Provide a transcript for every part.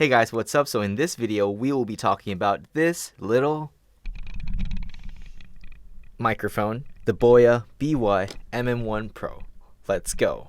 Hey guys, what's up? So in this video, we will be talking about this little microphone, the Boya BY-MM1 Pro. Let's go.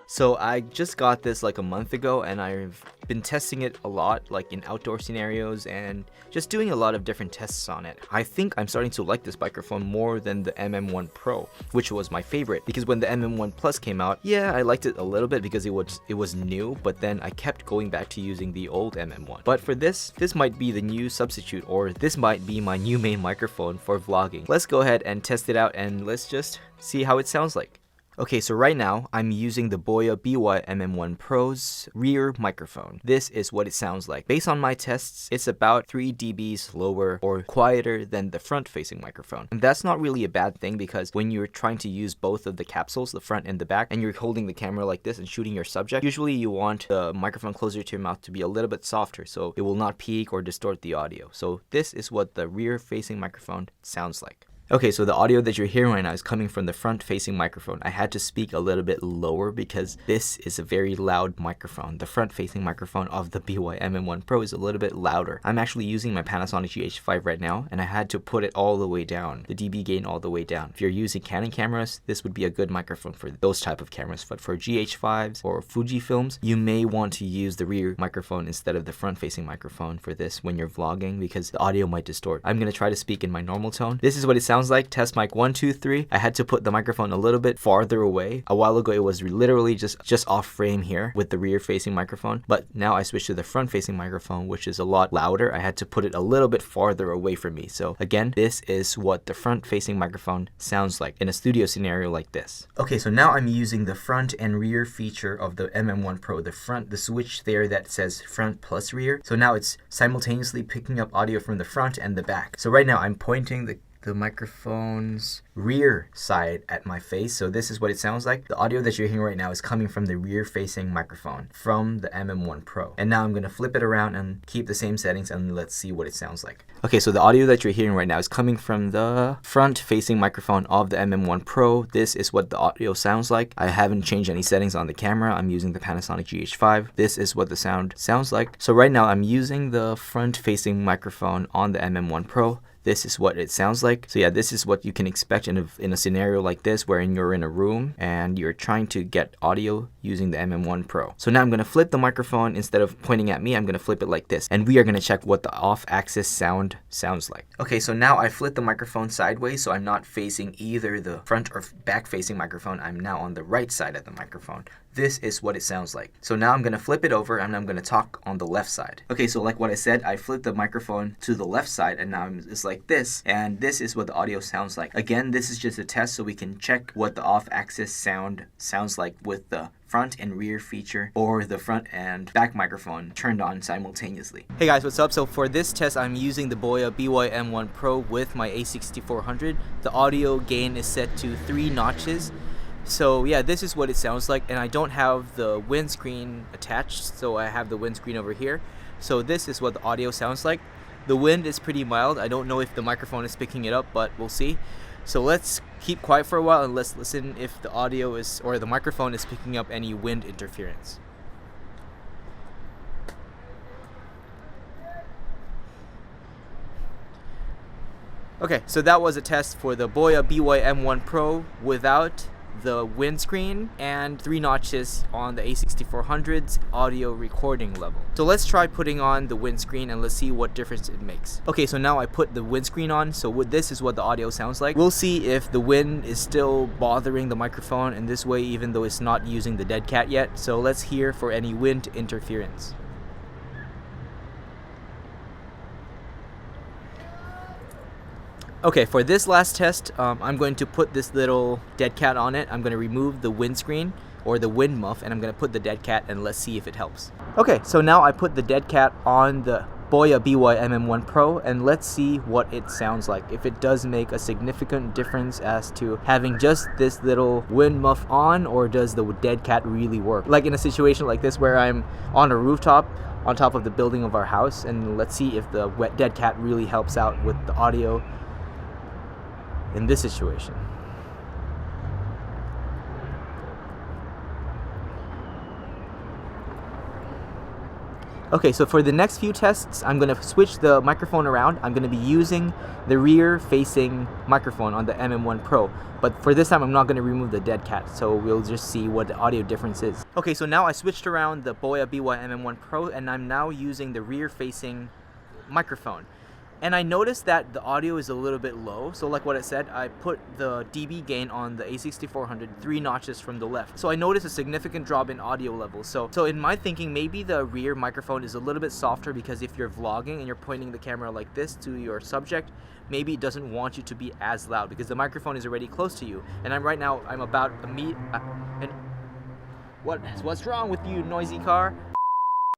So I just got this like a month ago, and I've been testing it a lot, like in outdoor scenarios and just doing a lot of different tests on it. I think I'm starting to like this microphone more than the MM1 Pro, which was my favorite, because when the MM1 Plus came out, yeah, I liked it a little bit because it was new, but then I kept going back to using the old MM1. But for this might be the new substitute, or this might be my new main microphone for vlogging. Let's go ahead and test it out, and let's just see how it sounds like. Okay, so right now, I'm using the Boya BY-MM1 Pro's rear microphone. This is what it sounds like. Based on my tests, it's about 3 dBs lower or quieter than the front-facing microphone. And that's not really a bad thing, because when you're trying to use both of the capsules, the front and the back, and you're holding the camera like this and shooting your subject, usually you want the microphone closer to your mouth to be a little bit softer, so it will not peak or distort the audio. So this is what the rear-facing microphone sounds like. Okay, so the audio that you're hearing right now is coming from the front-facing microphone. I had to speak a little bit lower because this is a very loud microphone. The front-facing microphone of the BY-MM1 Pro is a little bit louder. I'm actually using my Panasonic GH5 right now, and I had to put it all the way down, the dB gain all the way down. If you're using Canon cameras, this would be a good microphone for those type of cameras. But for GH5s or Fujifilms, you may want to use the rear microphone instead of the front-facing microphone for this when you're vlogging, because the audio might distort. I'm going to try to speak in my normal tone. This is what it sounds like. Test mic 1, 2, 3. I had to put the microphone a little bit farther away. A while ago, it was literally just off frame here with the rear facing microphone, but now I switched to the front facing microphone, which is a lot louder. I had to put it a little bit farther away from me. So again, this is what the front facing microphone sounds like in a studio scenario like this. Okay, so now I'm using the front and rear feature of the MM1 Pro. The switch there that says front plus rear. So now it's simultaneously picking up audio from the front and the back. So right now I'm pointing the microphone's rear side at my face, so this is what it sounds like. The audio that you're hearing right now is coming from the rear facing microphone from the MM1 Pro. And now I'm going to flip it around and keep the same settings, and let's see what it sounds like. Okay, so the audio that you're hearing right now is coming from the front facing microphone of the MM1 Pro. This is what the audio sounds like. I haven't changed any settings on the camera. I'm using the Panasonic GH5. This is what the sound sounds like. So right now I'm using the front facing microphone on the MM1 Pro. This is what it sounds like. So yeah, this is what you can expect in a scenario like this, wherein you're in a room and you're trying to get audio using the MM1 Pro. So now I'm going to flip the microphone. Instead of pointing at me, I'm going to flip it like this, and we are going to check what the off-axis sound sounds like. Okay, so now I flipped the microphone sideways, so I'm not facing either the front or back facing microphone. I'm now on the right side of the microphone. This is what it sounds like. So now I'm going to flip it over, and I'm going to talk on the left side. Okay, so like what I said, I flipped the microphone to the left side, and now it's like this, and this is what the audio sounds like. Again, this is just a test so we can check what the off-axis sound sounds like with the front and rear feature, or the front and back microphone turned on simultaneously. Hey guys, what's up? So for this test, I'm using the Boya BY-MM1 Pro with my A6400. The audio gain is set to 3 notches. So yeah, this is what it sounds like, and I don't have the windscreen attached, so I have the windscreen over here. So this is what the audio sounds like. The wind is pretty mild. I don't know if the microphone is picking it up, but we'll see. So let's keep quiet for a while and let's listen if the audio is, or the microphone is picking up any wind interference. Okay, so that was a test for the Boya BY-MM1 Pro without the windscreen and 3 notches on the A6400's audio recording level. So let's try putting on the windscreen and let's see what difference it makes. Okay, so now I put the windscreen on, so this is what the audio sounds like. We'll see if the wind is still bothering the microphone in this way, even though it's not using the dead cat yet. So let's hear for any wind interference. Okay, for this last test, I'm going to put this little dead cat on it. I'm going to remove the windscreen or the wind muff, and I'm going to put the dead cat, and let's see if it helps. Okay, so now I put the dead cat on the Boya BY-MM1 Pro, and let's see what it sounds like. If it does make a significant difference as to having just this little wind muff on, or does the dead cat really work? Like in a situation like this where I'm on a rooftop on top of the building of our house, and let's see if the dead cat really helps out with the audio. in this situation. Okay, so for the next few tests, I'm going to switch the microphone around. I'm going to be using the rear-facing microphone on the MM1 Pro. But for this time, I'm not going to remove the dead cat, so we'll just see what the audio difference is. Okay, so now I switched around the Boya BY-MM1 Pro, and I'm now using the rear-facing microphone. And I noticed that the audio is a little bit low. So like what I said, I put the dB gain on the A6400 3 notches from the left. So I noticed a significant drop in audio levels. So in my thinking, maybe the rear microphone is a little bit softer because if you're vlogging and you're pointing the camera like this to your subject, maybe it doesn't want you to be as loud because the microphone is already close to you. And I'm about a meet. And what's wrong with you, noisy car?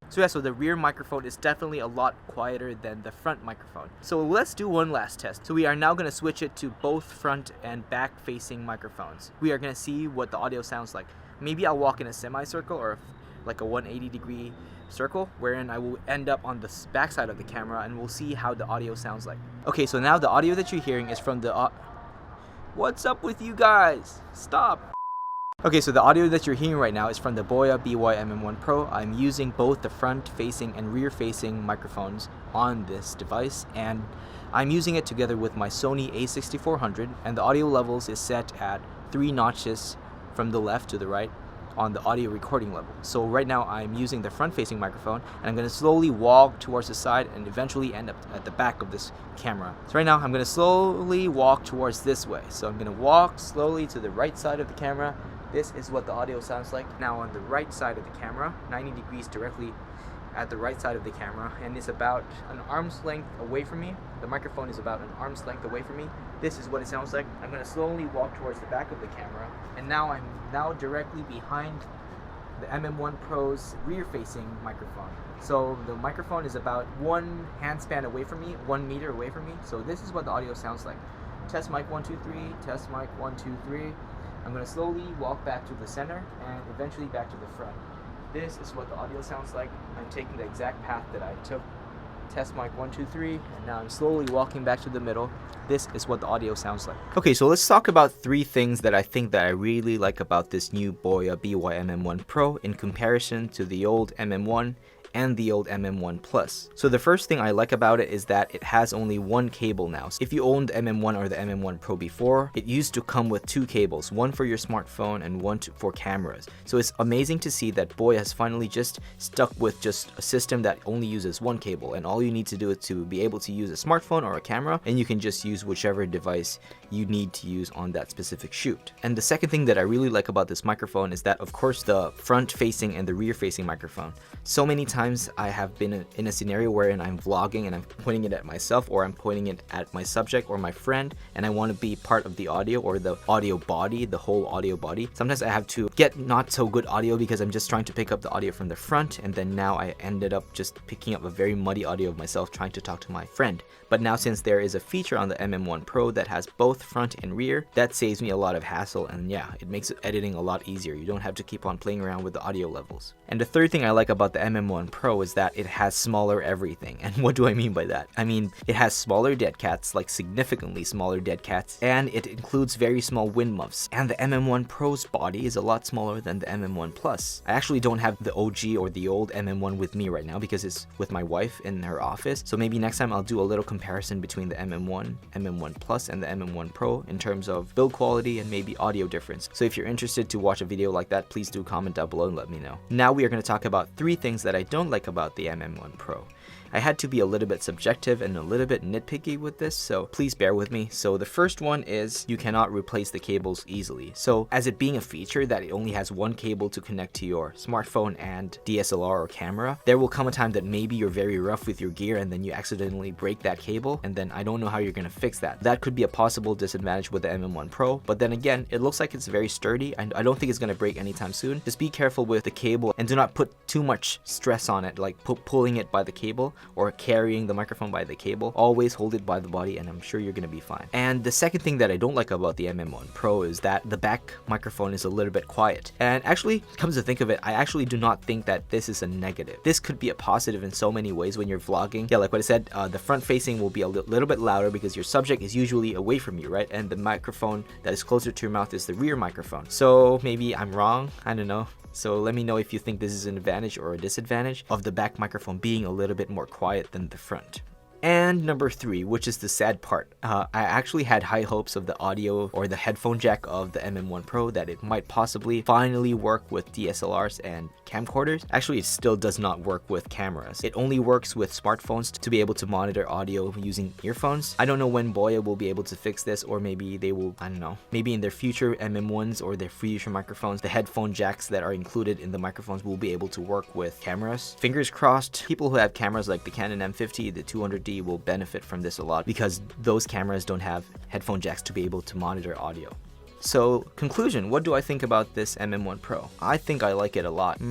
So yeah, so the rear microphone is definitely a lot quieter than the front microphone. So let's do one last test. So we are now going to switch it to both front and back facing microphones. We are going to see what the audio sounds like. Maybe I'll walk in a semicircle or like a 180-degree circle, wherein I will end up on the back side of the camera and we'll see how the audio sounds like. Okay, so now the audio that you're hearing is from the... What's up with you guys? Stop! Okay, so the audio that you're hearing right now is from the Boya BY-MM1 Pro. I'm using both the front-facing and rear-facing microphones on this device, and I'm using it together with my Sony A6400, and the audio levels is set at 3 notches from the left to the right on the audio recording level. So right now I'm using the front-facing microphone, and I'm going to slowly walk towards the side and eventually end up at the back of this camera. So right now I'm going to slowly walk towards this way. So I'm going to walk slowly to the right side of the camera. This is what the audio sounds like. Now on the right side of the camera, 90 degrees directly at the right side of the camera, and it's about an arm's length away from me. The microphone is about an arm's length away from me. This is what it sounds like. I'm going to slowly walk towards the back of the camera, and now I'm directly behind the MM1 Pro's rear-facing microphone. So the microphone is about 1 handspan away from me, 1 meter away from me. So this is what the audio sounds like. Test mic 1 2 3, test mic 1 2 3. I'm going to slowly walk back to the center and eventually back to the front. This is what the audio sounds like. I'm taking the exact path that I took. Test mic 1 2 3, and now I'm slowly walking back to the middle. This is what the audio sounds like. Okay, so let's talk about 3 things that I really like about this new Boya BY-MM1 Pro in comparison to the old MM1 and the old MM1 Plus. So the first thing I like about it is that it has only 1 cable now. So if you owned the MM1 or the MM1 Pro before, it used to come with 2 cables, one for your smartphone and one for cameras. So it's amazing to see that Boya has finally just stuck with just a system that only uses 1 cable, and all you need to do is to be able to use a smartphone or a camera, and you can just use whichever device you need to use on that specific shoot. And the second thing that I really like about this microphone is that, of course, the front facing and the rear facing microphone. So many times I have been in a scenario wherein I'm vlogging and I'm pointing it at myself, or I'm pointing it at my subject or my friend, and I want to be part of the audio or the audio body, the whole audio body. Sometimes I have to get not so good audio because I'm just trying to pick up the audio from the front, and then now I ended up just picking up a very muddy audio of myself trying to talk to my friend. But now, since there is a feature on the MM1 Pro that has both front and rear, that saves me a lot of hassle, and yeah, it makes editing a lot easier. You don't have to keep on playing around with the audio levels. And the third thing I like about the MM1 Pro is that it has smaller everything. And what do I mean by that? I mean, it has smaller dead cats, like significantly smaller dead cats, and it includes very small wind muffs. And the MM1 Pro's body is a lot smaller than the MM1 Plus. I actually don't have the OG or the old MM1 with me right now because it's with my wife in her office. So maybe next time I'll do a little comparison between the MM1, MM1 Plus, and the MM1 Pro in terms of build quality and maybe audio difference. So if you're interested to watch a video like that, please do comment down below and let me know. Now we are going to talk about 3 things that I don't like about the MM1 Pro. I had to be a little bit subjective and a little bit nitpicky with this, so please bear with me. So the first one is you cannot replace the cables easily. So as it being a feature that it only has 1 cable to connect to your smartphone and DSLR or camera, there will come a time that maybe you're very rough with your gear and then you accidentally break that cable, and then I don't know how you're going to fix that. That could be a possible disadvantage with the MM1 Pro, but then again, it looks like it's very sturdy and I don't think it's going to break anytime soon. Just be careful with the cable and do not put too much stress on it, like pulling it by the cable. or carrying the microphone by the cable, always hold it by the body and I'm sure you're gonna be fine. And the second thing that I don't like about the MM1 Pro is that the back microphone is a little bit quiet. And actually, comes to think of it, I actually do not think that this is a negative. This could be a positive in so many ways when you're vlogging. Yeah, like what I said, the front facing will be a little bit louder because your subject is usually away from you, right? And the microphone that is closer to your mouth is the rear microphone. So maybe I'm wrong, I don't know. So let me know if you think this is an advantage or a disadvantage of the back microphone being a little bit more quiet than the front. And number 3, which is the sad part, I actually had high hopes of the audio or the headphone jack of the MM1 Pro, that it might possibly finally work with DSLRs and camcorders. Actually, it still does not work with cameras. It only works with smartphones to be able to monitor audio using earphones. I don't know when Boya will be able to fix this, or maybe they will, I don't know, maybe in their future MM1s or their future microphones, the headphone jacks that are included in the microphones will be able to work with cameras. Fingers crossed. People who have cameras like the Canon M50, the 200D will benefit from this a lot because those cameras don't have headphone jacks to be able to monitor audio. So, conclusion, what do I think about this MM1 Pro? I think I like it a lot.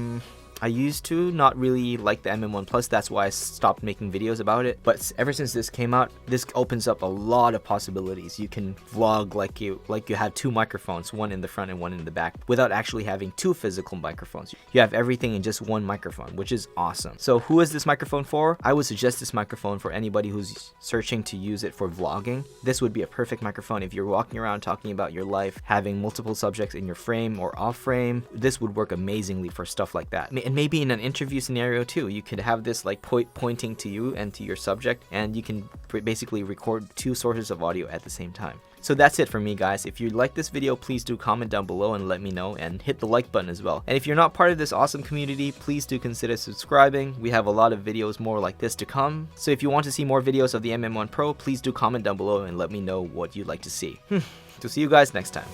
I used to not really like the MM1 Plus, that's why I stopped making videos about it. But ever since this came out, this opens up a lot of possibilities. You can vlog like you have 2 microphones, one in the front and one in the back, without actually having 2 physical microphones. You have everything in just one microphone, which is awesome. So who is this microphone for? I would suggest this microphone for anybody who's searching to use it for vlogging. This would be a perfect microphone if you're walking around talking about your life, having multiple subjects in your frame or off frame. This would work amazingly for stuff like that. And maybe in an interview scenario too, you could have this like pointing to you and to your subject, and you can basically record 2 sources of audio at the same time. So that's it for me, guys. If you like this video, please do comment down below and let me know, and hit the like button as well. And if you're not part of this awesome community, please do consider subscribing. We have a lot of videos more like this to come. So if you want to see more videos of the MM1 Pro, please do comment down below and let me know what you'd like to see. So see you guys next time.